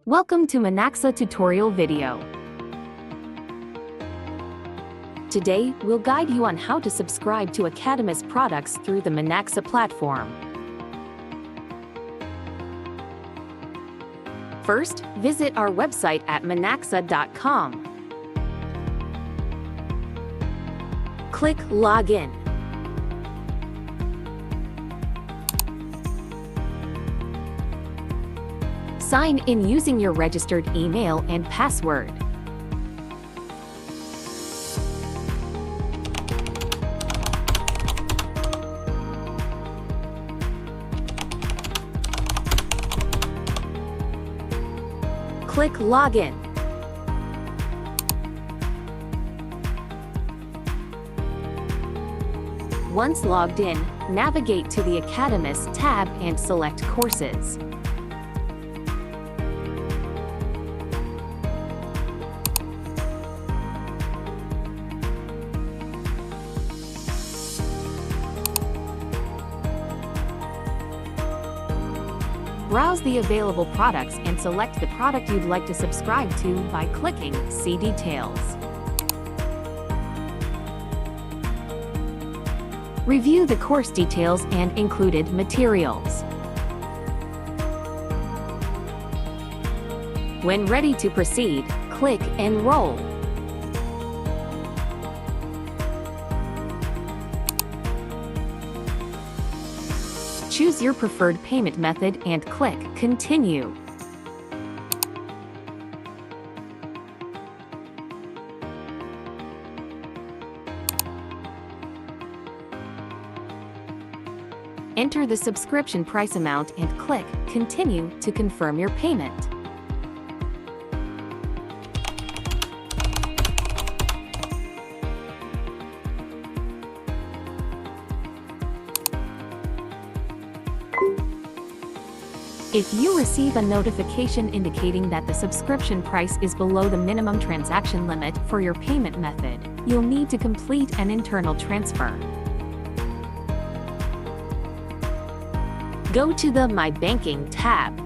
Welcome to Monaxa tutorial video. Today, we'll guide you on how to subscribe to Acadamis products through the Monaxa platform. First, visit our website at monaxa.com. Click Login. Sign in using your registered email and password. Click Login. Once logged in, navigate to the Acadamis tab and select Courses. Browse the available products and select the product you'd like to subscribe to by clicking See Details. Review the course details and included materials. When ready to proceed, click Enroll. Choose your preferred payment method and click Continue. Enter the subscription price amount and click Continue to confirm your payment. If you receive a notification indicating that the subscription price is below the minimum transaction limit for your payment method, you'll need to complete an internal transfer. Go to the My Banking tab.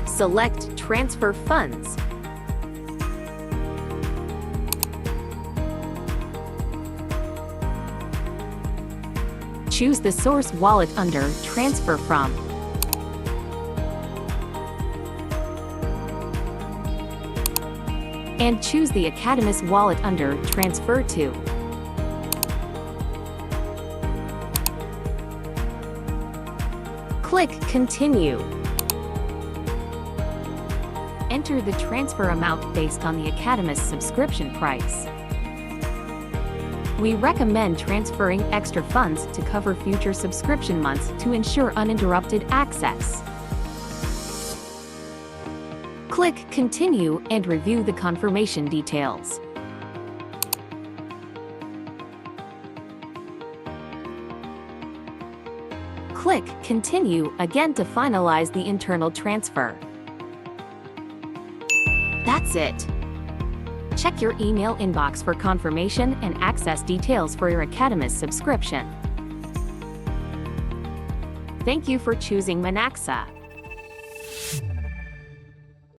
Select Transfer Funds. Choose the source wallet under Transfer From. And choose the Acadamis wallet under Transfer To. Click Continue. Enter the transfer amount based on the Acadamis subscription price. We recommend transferring extra funds to cover future subscription months to ensure uninterrupted access. Click Continue and review the confirmation details. Click Continue again to finalize the internal transfer. That's it. Check your email inbox for confirmation and access details for your Acadamis subscription. Thank you for choosing Monaxa.